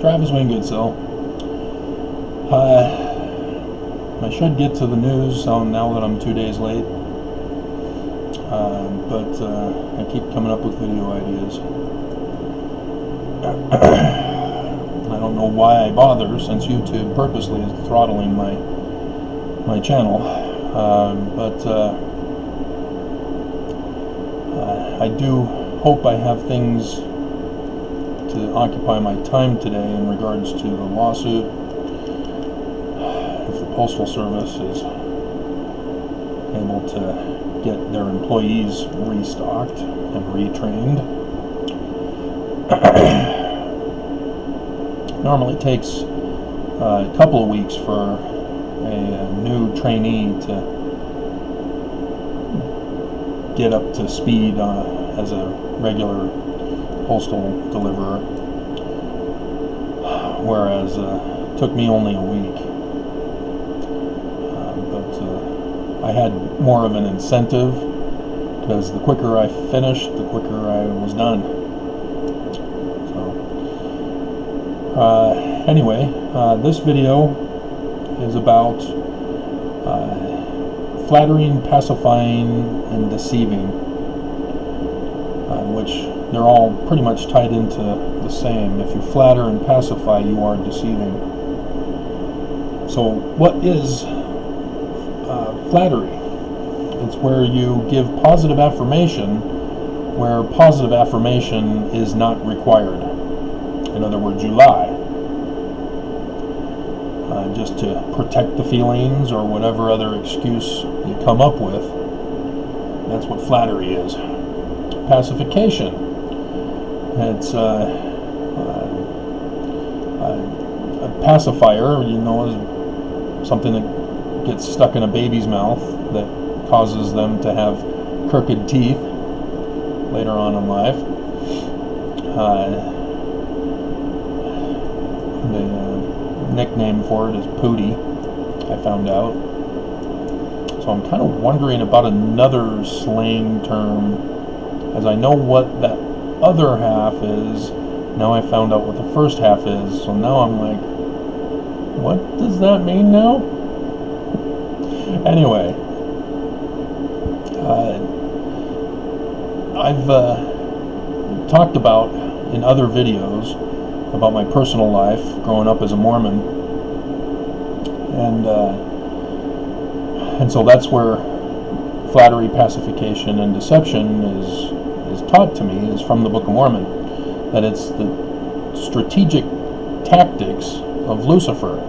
Travis Wingoodsell. I should get to the news now that I'm 2 days late, but I keep coming up with video ideas. I don't know why I bother, since YouTube purposely is throttling my channel, but I do hope I have things to occupy my time today in regards to the lawsuit. If the Postal Service is able to get their employees restocked and retrained. Normally takes a couple of weeks for a new trainee to get up to speed as a regular postal deliverer, whereas it took me only a week. But I had more of an incentive, because the quicker I finished, the quicker I was done. So anyway, this video is about flattering, pacifying, and deceiving, which they're all pretty much tied into the same. If you flatter and pacify, you are deceiving. So what is flattery? It's where you give positive affirmation where positive affirmation is not required. In other words, you lie. Just to protect the feelings or whatever other excuse you come up with. That's what flattery is. Pacification. It's a pacifier, is something that gets stuck in a baby's mouth that causes them to have crooked teeth later on in life. The nickname for it is Pootie, I found out. So I'm kind of wondering about another slang term, as I know what that other half is. Now I found out what the first half is, so now I'm like, what does that mean now? Anyway, I've talked about in other videos about my personal life growing up as a Mormon, and so that's where flattery, pacification, and deception is taught to me, is from the Book of Mormon, that it's the strategic tactics of Lucifer,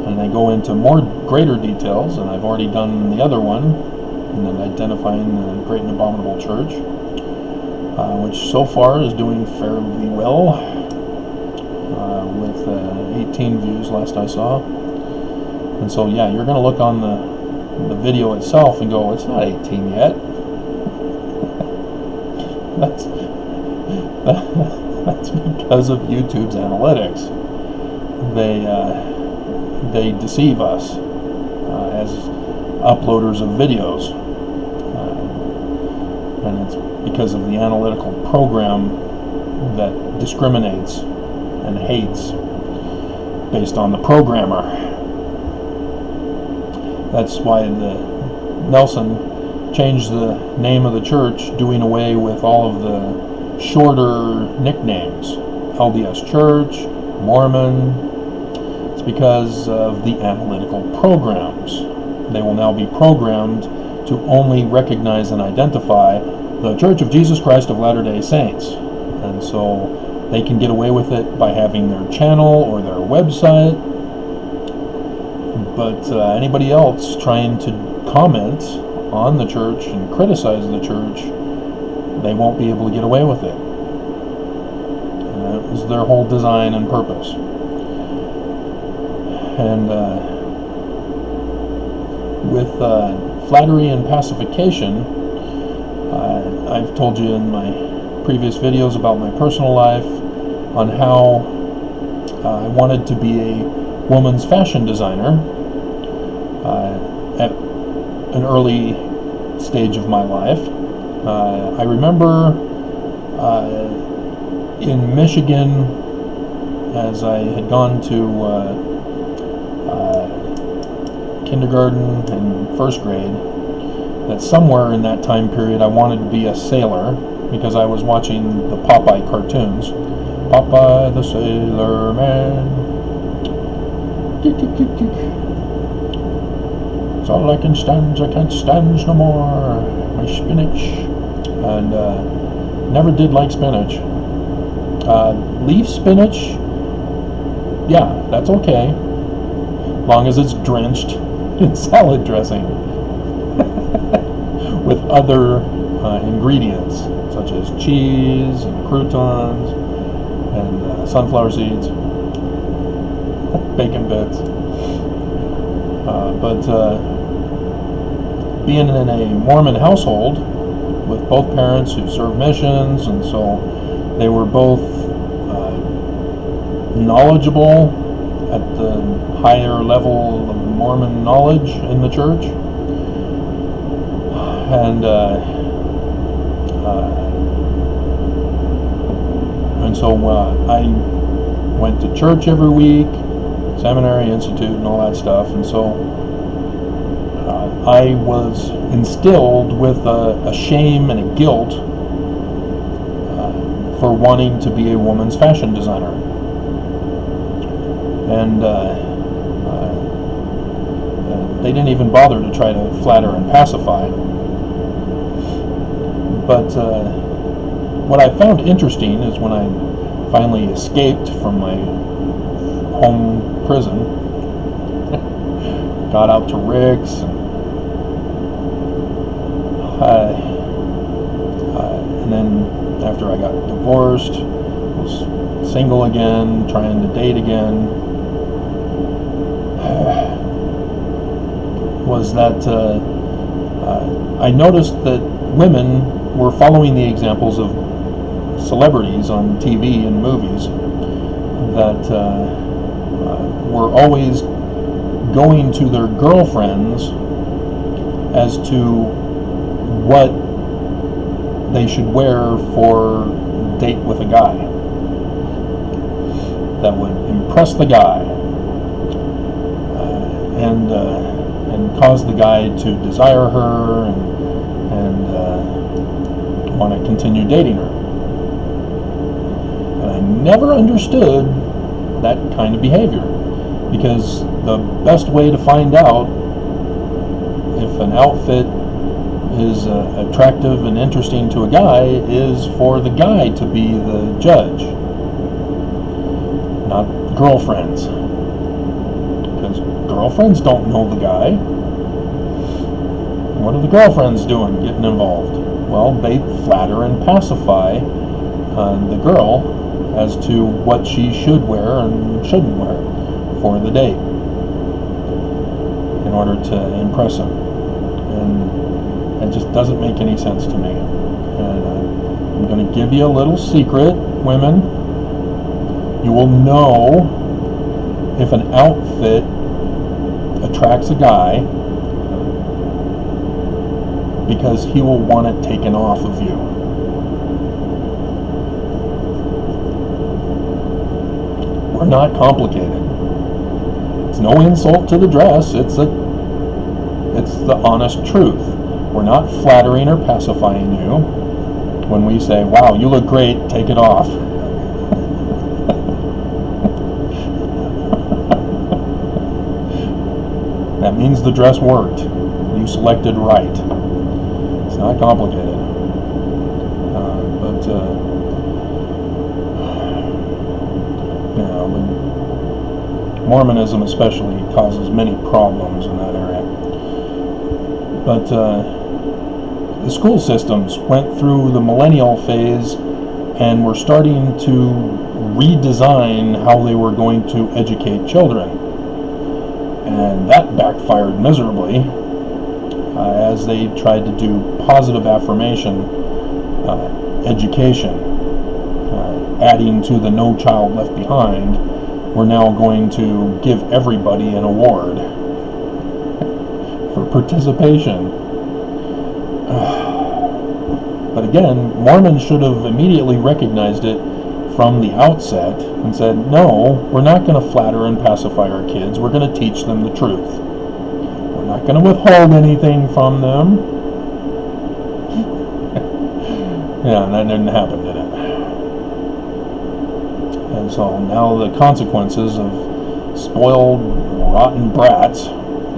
and they go into greater details, and I've already done the other one, and then identifying the great and abominable church, which so far is doing fairly well, with 18 views last I saw. And so yeah, you're going to look on the video itself and go, it's not 18 yet. That's because of YouTube's analytics. They deceive us as uploaders of videos, and it's because of the analytical program that discriminates and hates based on the programmer. That's why Nelson changed the name of the church, doing away with all of the shorter nicknames. LDS Church, Mormon. It's because of the analytical programs. They will now be programmed to only recognize and identify the Church of Jesus Christ of Latter-day Saints. And so they can get away with it by having their channel or their website. But anybody else trying to comment on the church and criticize the church, they won't be able to get away with it. And that was their whole design and purpose. And with flattery and pacification, I've told you in my previous videos about my personal life on how I wanted to be a woman's fashion designer at an early stage of my life. I remember In Michigan, as I had gone to kindergarten and first grade, that somewhere in that time period I wanted to be a sailor because I was watching the Popeye cartoons. Popeye the Sailor Man. It's all I can stand, I can't stand no more. My spinach. And never did like spinach. Leaf spinach, yeah, that's okay. Long as it's drenched in salad dressing with other ingredients such as cheese and croutons and sunflower seeds, bacon bits. But being in a Mormon household with both parents who served missions, and so they were both knowledgeable at the higher level of Mormon knowledge in the church, and so I went to church every week, seminary, institute, and all that stuff, and so I was instilled with a shame and a guilt for wanting to be a woman's fashion designer. And they didn't even bother to try to flatter and pacify. But what I found interesting is when I finally escaped from my home prison, got out to Rick's, and then after I got divorced, was single again, trying to date again, was that I noticed that women were following the examples of celebrities on TV and movies that were always going to their girlfriends as to what they should wear for a date with a guy that would impress the guy and cause the guy to desire her and want to continue dating her. And I never understood that kind of behavior, because the best way to find out if an outfit is attractive and interesting to a guy is for the guy to be the judge, not girlfriends, because girlfriends don't know the guy. What are the girlfriends doing getting involved? Well, they flatter and pacify the girl as to what she should wear and shouldn't wear for the date in order to impress him. And it just doesn't make any sense to me. And I'm going to give you a little secret, women. You will know if an outfit attracts a guy because he will want it taken off of you. We're not complicated. It's no insult to the dress. It's the honest truth. We're not flattering or pacifying you when we say, "Wow, you look great, take it off." That means the dress worked. You selected right. It's not complicated. Mormonism especially causes many problems in that area. But the school systems went through the millennial phase and were starting to redesign how they were going to educate children. And that backfired miserably as they tried to do positive affirmation education, adding to the No Child Left Behind. We're now going to give everybody an award for participation. But again, Mormons should have immediately recognized it from the outset and said, no, we're not going to flatter and pacify our kids. We're going to teach them the truth. We're not going to withhold anything from them. Yeah, and that didn't happen, did it? And so now the consequences of spoiled, rotten brats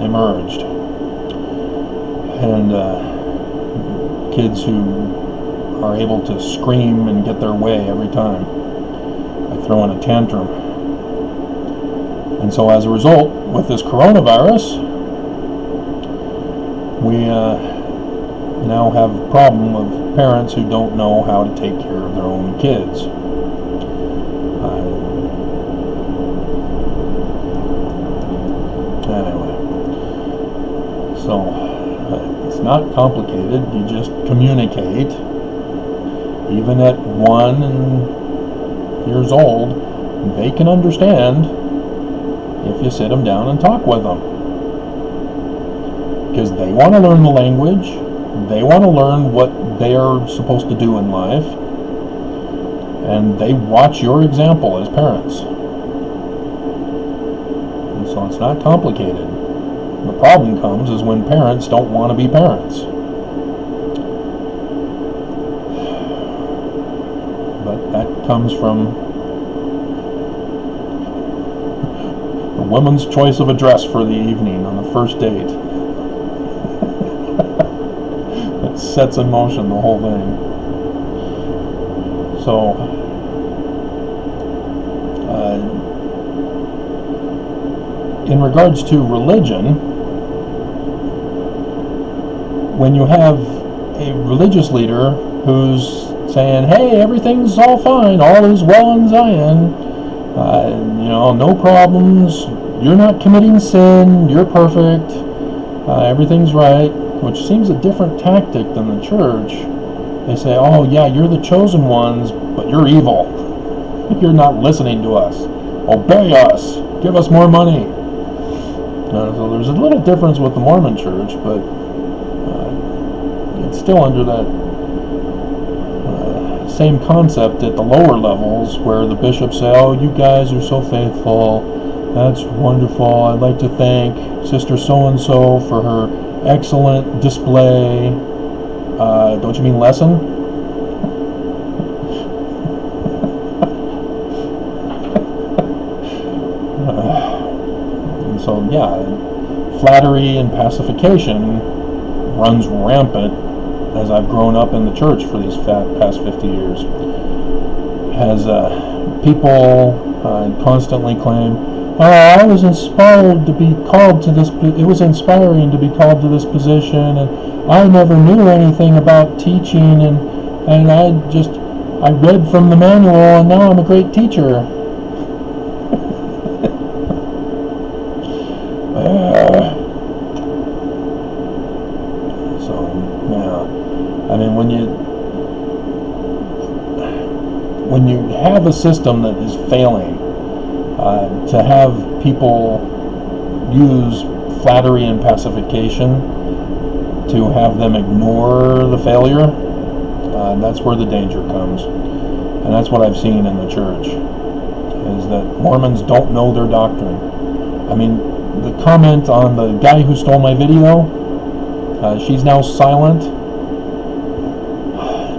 emerged. And kids who are able to scream and get their way every time by throwing a tantrum. And so as a result, with this coronavirus, we now have a problem of parents who don't know how to take care of their own kids. Anyway, so it's not complicated. You just communicate. Even at 1 years old, they can understand if you sit them down and talk with them. Because they want to learn the language, they want to learn what they are supposed to do in life, and they watch your example as parents. And so it's not complicated. The problem comes is when parents don't want to be parents. But that comes from the woman's choice of a dress for the evening on the first date. It sets in motion the whole thing. So, in regards to religion, when you have a religious leader who's saying, hey, everything's all fine, all is well in Zion, no problems, you're not committing sin, you're perfect, everything's right, which seems a different tactic than the church. They say, oh yeah, you're the chosen ones, but you're evil. You're not listening to us. Obey us. Give us more money. So there's a little difference with the Mormon church, but it's still under that same concept at the lower levels where the bishops say, oh, you guys are so faithful. That's wonderful. I'd like to thank Sister so-and-so for her excellent display. Don't you mean lesson? And so, yeah, flattery and pacification runs rampant as I've grown up in the church for these past 50 years. As people constantly claim, oh, I was inspired to be called to this, it was inspiring to be called to this position, and I never knew anything about teaching, and I read from the manual, and now I'm a great teacher. I mean, when you have a system that is failing, to have people use flattery and pacification to have them ignore the failure, that's where the danger comes. And that's what I've seen in the church, is that Mormons don't know their doctrine. I mean, the comment on the guy who stole my video, she's now silent,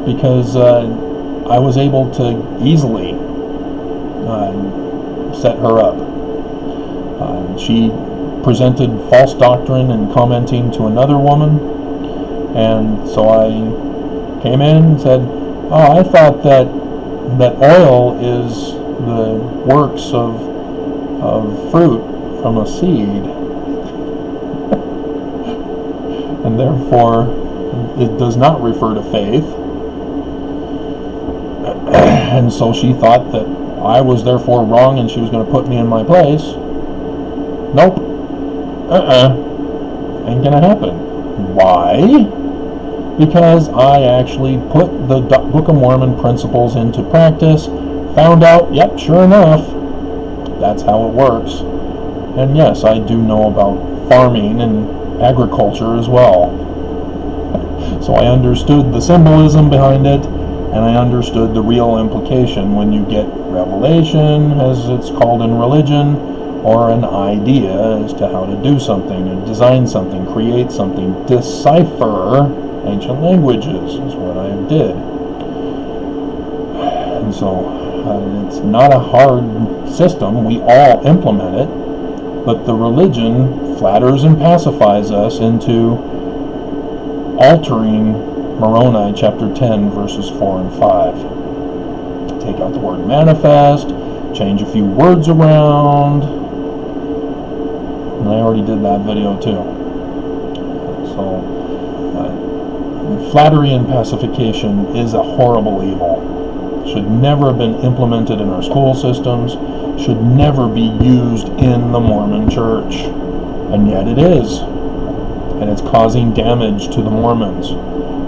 because I was able to easily set her up. She presented false doctrine and commenting to another woman, and so I came in and said, oh, I thought that oil is the works of fruit from a seed, and therefore it does not refer to faith. And so she thought that I was therefore wrong and she was going to put me in my place. Nope. Ain't going to happen. Why? Because I actually put the Book of Mormon principles into practice, found out, yep, sure enough, that's how it works. And yes, I do know about farming and agriculture as well. So I understood the symbolism behind it, and I understood the real implication when you get revelation, as it's called in religion, or an idea as to how to do something, and design something, create something, decipher ancient languages is what I did. And so it's not a hard system. We all implement it, but the religion flatters and pacifies us into altering Moroni chapter 10 verses 4 and 5. Take out the word manifest, change a few words around, and I already did that video too. So flattery and pacification is a horrible evil. Should never have been implemented in our school systems, should never be used in the Mormon church, and yet it is. And it's causing damage to the Mormons,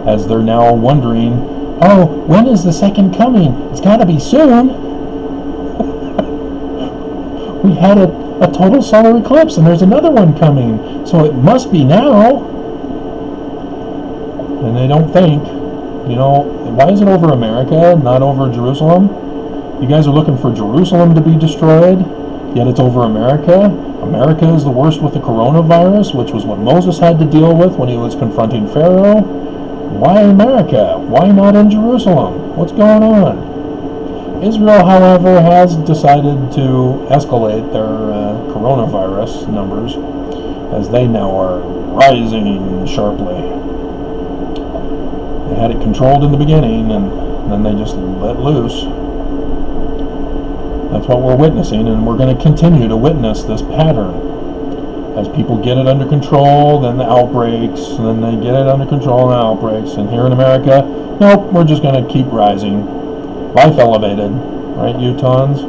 as they're now wondering, oh, when is the second coming? It's got to be soon. We had a total solar eclipse, and there's another one coming, so it must be now. And they don't think, why is it over America, not over Jerusalem? You guys are looking for Jerusalem to be destroyed, yet it's over America. America is the worst with the coronavirus, which was what Moses had to deal with when he was confronting Pharaoh. Why America? Why not in Jerusalem? What's going on? Israel, however, has decided to escalate their coronavirus numbers, as they now are rising sharply. They had it controlled in the beginning, and then they just let loose. That's what we're witnessing, and we're going to continue to witness this pattern. As people get it under control, then the outbreaks, and then they get it under control and the outbreaks. And here in America, nope, we're just going to keep rising. Life elevated, right, Utahns?